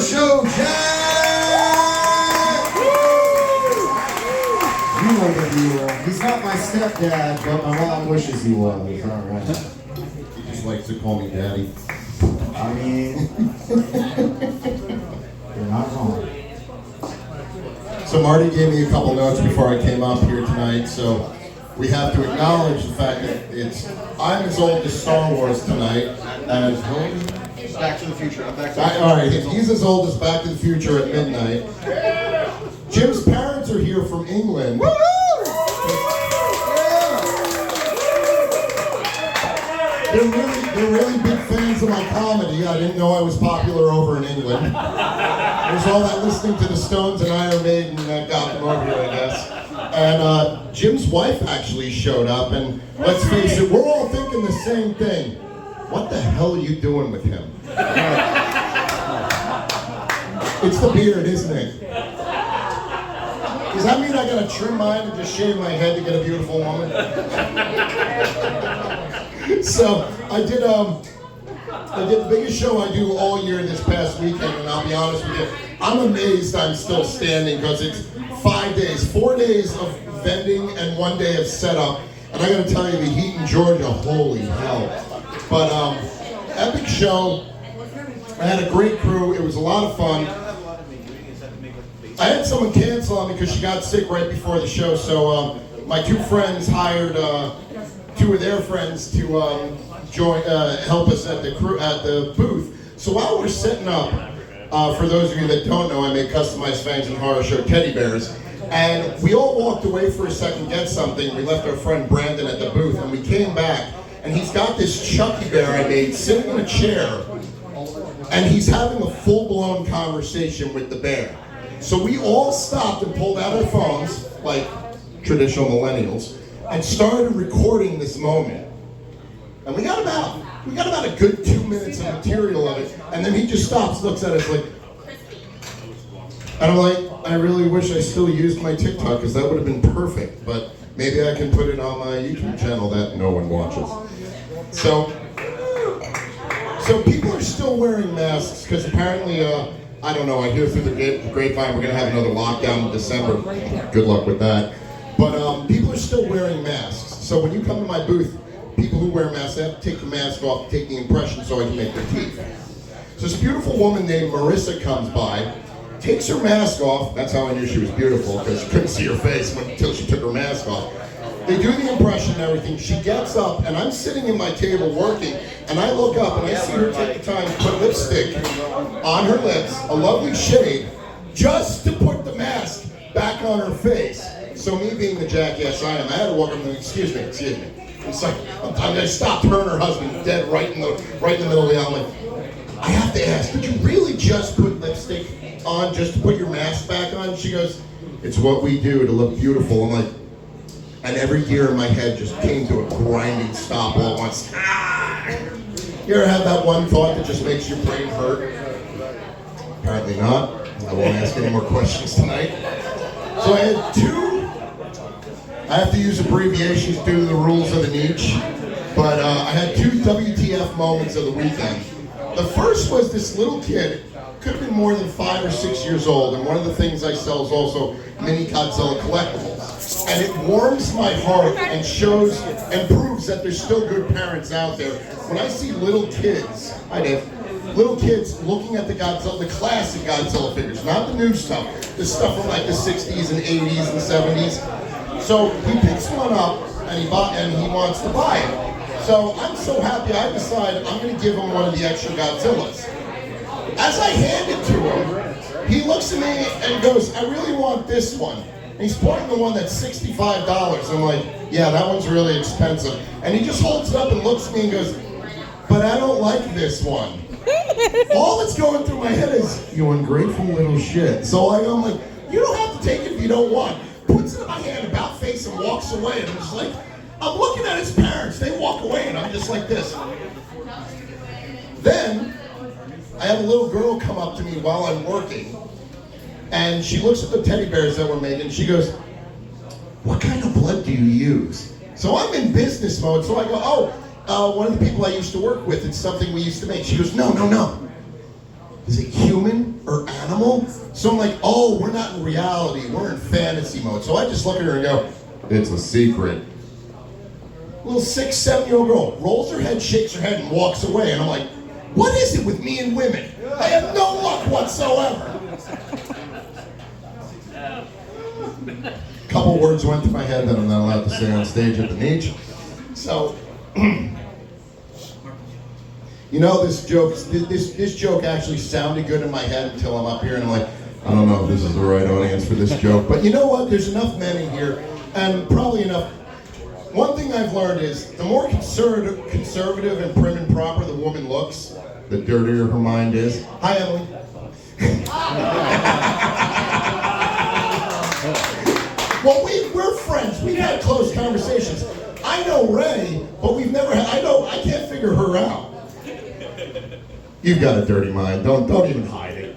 show, Jack! You know that he's not my stepdad, but my mom wishes he was. All right. He just likes to call me daddy. I mean, you're not wrong. So Marty gave me a couple notes before I came up here tonight, so we have to acknowledge the fact that I'm as old as Star Wars tonight as Back to the Future. I'm back to all right, he's as old as Back to the Future at midnight. Jim's parents are here from England. Woo! They're really big fans of my comedy. I didn't know I was popular over in England. There's all that listening to the Stones and Iron Maiden that got them over here, I guess. And Jim's wife actually showed up, and let's face it, we're all thinking the same thing. What the hell are you doing with him? It's the beard, isn't it? Does that mean I gotta trim mine and just shave my head to get a beautiful woman? So I did the biggest show I do all year this past weekend, and I'll be honest with you, I'm amazed I'm still standing because it's 5 days, 4 days of vending and 1 day of setup. And I gotta tell you, the heat in Georgia, holy hell. But epic show. I had a great crew. It was a lot of fun. I had someone cancel on me because she got sick right before the show. So my two friends hired two of their friends to help us at the booth. So while we're setting up, for those of you that don't know, I make customized Fangs and Horror Show teddy bears. And we all walked away for a second to get something. We left our friend Brandon at the booth, and we came back. And he's got this Chucky bear I made sitting in a chair, and he's having a full-blown conversation with the bear. So we all stopped and pulled out our phones, like traditional millennials, and started recording this moment. And we got about a good 2 minutes of material of it, and then he just stops, looks at us like, and I'm like, I really wish I still used my TikTok, because that would have been perfect, but maybe I can put it on my YouTube channel that no one watches. So people are still wearing masks because apparently, I don't know, I hear through the grapevine we're going to have another lockdown in December. Good luck with that. But people are still wearing masks. So when you come to my booth, people who wear masks, they have to take the mask off, take the impression so I can make their teeth. So this beautiful woman named Marissa comes by, takes her mask off. That's how I knew she was beautiful, because you couldn't see her face until she took her mask off. They do the impression and everything. She gets up, and I'm sitting at my table working, and I look up, and I see her take the time to put lipstick on her lips, a lovely shade, just to put the mask back on her face. So me being the jackass I am, I had to walk up and excuse me. It's like, I stopped her and her husband dead right in the middle of the aisle. I'm like, I have to ask, did you really just put lipstick on just to put your mask back on? She goes, it's what we do to look beautiful. I'm like, and every gear in my head just came to a grinding stop all at once. Ah! You ever have that one thought that just makes your brain hurt? Apparently not. I won't ask any more questions tonight. So I had I have to use abbreviations due to the rules of the niche, but I had two WTF moments of the weekend. The first was this little kid, could have been more than 5 or 6 years old, and one of the things I sell is also mini Godzilla collectibles. And it warms my heart and shows and proves that there's still good parents out there. When I see little kids, little kids looking at the Godzilla, the classic Godzilla figures, not the new stuff, the stuff from like the 60s and 80s and 70s. So he picks one up and he wants to buy it. So I'm so happy I decided I'm going to give him one of the extra Godzillas. As I hand it to him, he looks at me and goes, I really want this one. And he's pointing the one that's $65. I'm like, yeah, that one's really expensive. And he just holds it up and looks at me and goes, but I don't like this one. All that's going through my head is, you ungrateful little shit. So I'm like, you don't have to take it if you don't want. Puts it in my hand, about face, and walks away. And I'm just like, I'm looking at his parents. They walk away, and I'm just like this. Then, I have a little girl come up to me while I'm working, and she looks at the teddy bears that we're making, and she goes, what kind of blood do you use? So I'm in business mode, so I go, one of the people I used to work with, it's something we used to make. She goes, no. is it human or animal? So I'm like, oh, we're not in reality, we're in fantasy mode. So I just look at her and go, it's a secret. Little 6, 7-year-old girl rolls her head, shakes her head, and walks away. And I'm like, what is it with me and women? I have no luck whatsoever. Couple words went to my head that I'm not allowed to say on stage at the Niche. So, you know, this joke actually sounded good in my head until I'm up here and I'm like, I don't know if this is the right audience for this joke. But you know what? There's enough men in here, and probably enough. One thing I've learned is the more conservative and prim and proper the woman looks, the dirtier her mind is. Hi, Emily. Well, we're friends. We've had close conversations. I know Ray, but we've never had. I can't figure her out. You've got a dirty mind. Don't even hide it.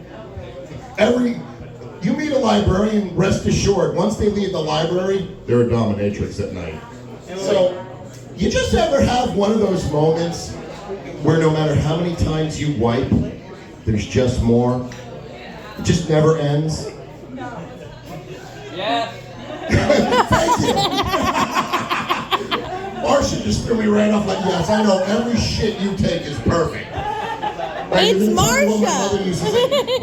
You meet a librarian, rest assured, once they leave the library, they're a dominatrix at night. So, you just ever have one of those moments where no matter how many times you wipe, there's just more? It just never ends? Yeah. Thank you. Marcia just threw me right off like, yes, I know every shit you take is perfect. Right, It's Marcia.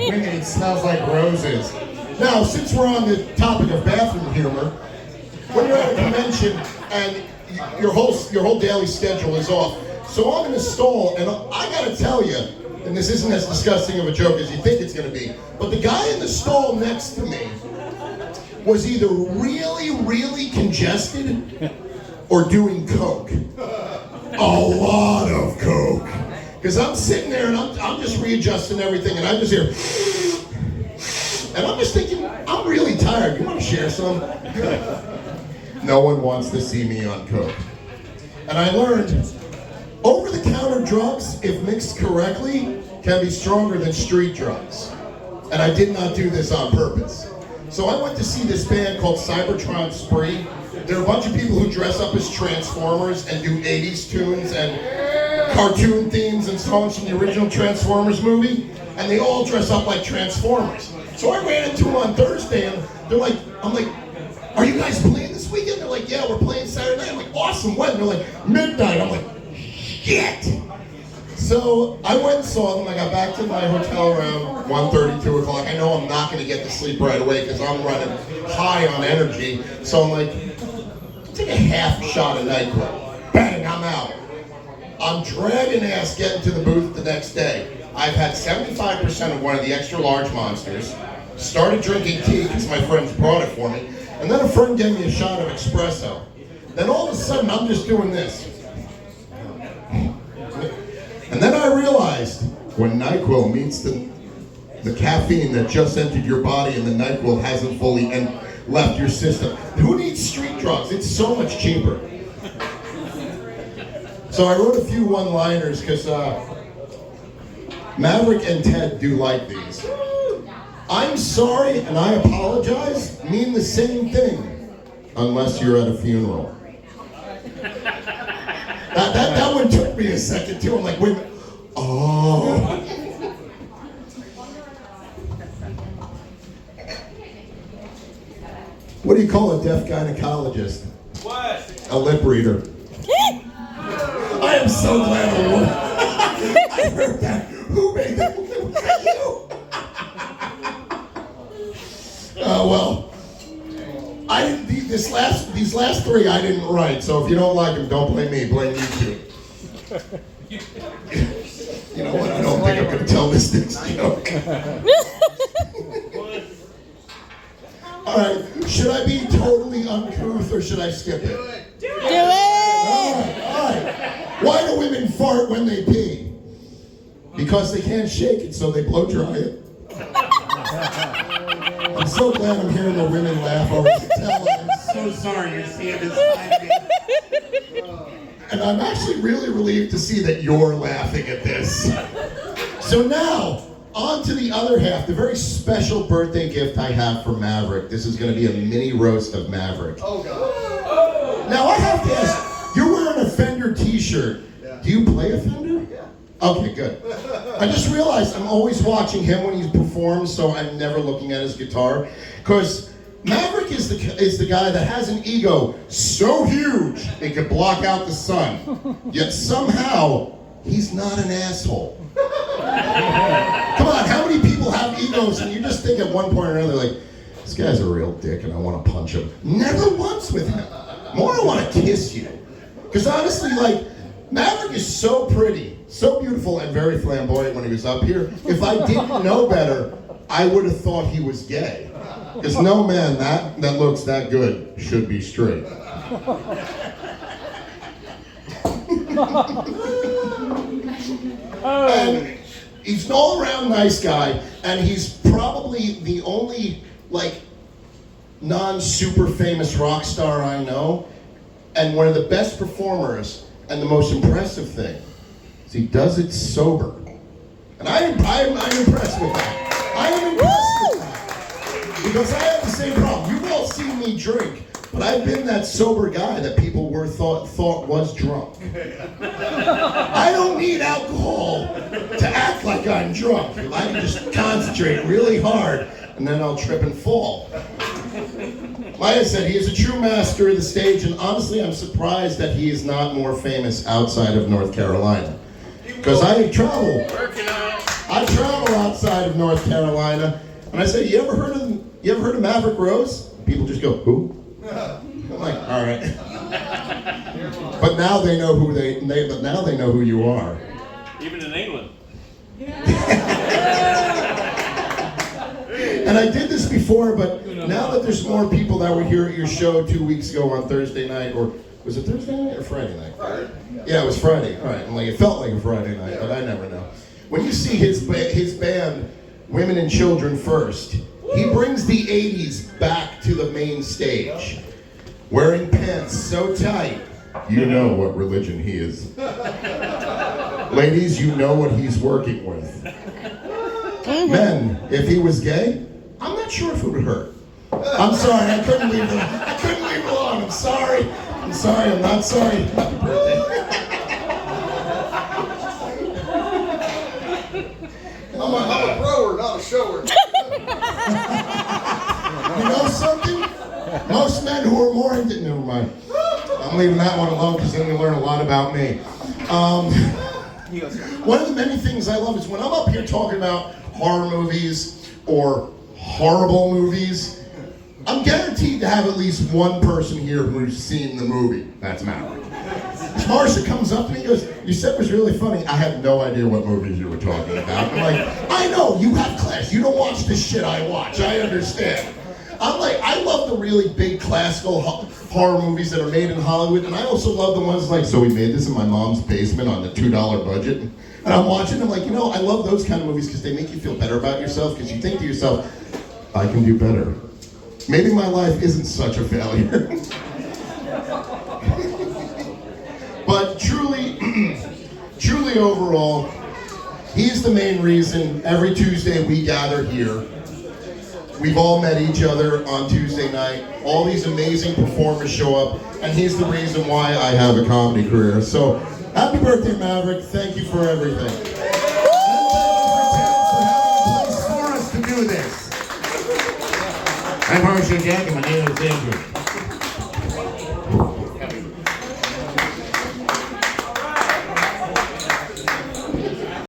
Women, it smells like roses. Now, since we're on the topic of bathroom humor, when you're at a convention and your whole daily schedule is off, so I'm in the stall, and I gotta tell you, and this isn't as disgusting of a joke as you think it's gonna be, but the guy in the stall next to me was either really, really congested or doing coke. A lot of coke. Because I'm sitting there and I'm just readjusting everything, and I just hear, and I'm just thinking, I'm really tired. You want to share some? No one wants to see me on coke. And I learned, over-the-counter drugs, if mixed correctly, can be stronger than street drugs. And I did not do this on purpose. So I went to see this band called Cybertron Spree. They're a bunch of people who dress up as Transformers and do 80s tunes and cartoon themes and songs from the original Transformers movie. And they all dress up like Transformers. So I ran into them on Thursday and they're like, I'm like, are you guys playing this weekend? They're like, yeah, we're playing Saturday night. I'm like, awesome, when? They're like, midnight. I'm like, shit. So I went and saw them. I got back to my hotel around 1:30, 2 o'clock. I know I'm not going to get to sleep right away because I'm running high on energy. So I'm like, take a half shot of NyQuil. Bang, I'm out. I'm dragging ass getting to the booth the next day. I've had 75% of one of the extra large monsters. Started drinking tea because my friends brought it for me. And then a friend gave me a shot of espresso. Then all of a sudden I'm just doing this. And then I realized when NyQuil meets the caffeine that just entered your body and the NyQuil hasn't fully left your system. Who needs street drugs? It's so much cheaper. So I wrote a few one-liners because Maverick and Ted do like these. I'm sorry and I apologize mean the same thing unless you're at a funeral. That one took me a second too. I'm like, wait a minute. Oh. What do you call a deaf gynecologist? What? A lip reader. I am so glad I won. I heard that. Who made that? Was that you? Well. I didn't. These last three I didn't write. So if you don't like them, don't blame me. Blame YouTube. You know what? I don't think I'm going to tell this next joke. All right. Should I be totally uncouth or should I skip it? Do it! All right. Why do women fart when they pee? Because they can't shake it, so they blow dry it. I'm so glad I'm hearing the women laugh over the tell. So sorry you're seeing this side of me. And I'm actually really relieved to see that you're laughing at this. So now, on to the other half, the very special birthday gift I have for Maverick. This is going to be a mini roast of Maverick. Oh, God. Now I have to ask, you're wearing a Fender t-shirt. Yeah. Do you play a Fender? Yeah. Okay, good. I just realized I'm always watching him when he performs, so I'm never looking at his guitar. Because Maverick is the guy that has an ego so huge it could block out the sun. Yet somehow, he's not an asshole. Come on, how many people have egos and you just think at one point or another, like, this guy's a real dick and I want to punch him. Never once with him. More I want to kiss you. Because honestly, like, Maverick is so pretty, so beautiful, and very flamboyant when he was up here. If I didn't know better, I would have thought he was gay. Because no man that looks that good should be straight. And he's an all-around nice guy, and he's probably the only, like, non-super famous rock star I know, and one of the best performers. And the most impressive thing is he does it sober. And I'm impressed with that. I am impressed with that. Because I have the same problem. You've all seen me drink, but I've been that sober guy that people thought was drunk. I don't need alcohol to act like I'm drunk. I can just concentrate really hard, and then I'll trip and fall. Like I said, he is a true master of the stage, and honestly, I'm surprised that he is not more famous outside of North Carolina. Because I travel outside of North Carolina, and I say, you ever heard of Maverick Rose? People just go, who? I'm like, all right. But now they know who you are. Even in England. And I did this before, but now that there's more people that were here at your show 2 weeks ago on Thursday night, or was it Thursday night or Friday night? Friday. Yeah, it was Friday. All right, and like it felt like a Friday night, but I never know. When you see his band, Women and Children First, he brings the 80s back to the main stage, wearing pants so tight, you know what religion he is. Ladies, you know what he's working with. Men, if he was gay, I'm not sure if it would hurt. I'm sorry, I couldn't leave it alone. I'm sorry, I'm not sorry. Happy birthday. I'm a thrower, not a shower. You know something? Most men who are more into... Never mind. I'm leaving that one alone because then you learn a lot about me. One of the many things I love is when I'm up here talking about horror movies or horrible movies, I'm guaranteed to have at least one person here who's seen the movie. That's Maverick. Marsha comes up to me and goes, "Your set was really funny." I have no idea what movies you were talking about. I'm like, I know, you have class. You don't watch the shit I watch. I understand. I'm like, I love the really big classical horror movies that are made in Hollywood, and I also love the ones like, so we made this in my mom's basement on the $2 budget. And I'm watching them like, I love those kind of movies because they make you feel better about yourself, because you think to yourself, I can do better. Maybe my life isn't such a failure. But truly overall, he's the main reason every Tuesday we gather here. We've all met each other on Tuesday night. All these amazing performers show up, and he's the reason why I have a comedy career. So, happy birthday, Maverick. Thank you for everything. And thank you for having a place for us to do this. I'm HSJ, and my name is Andrew.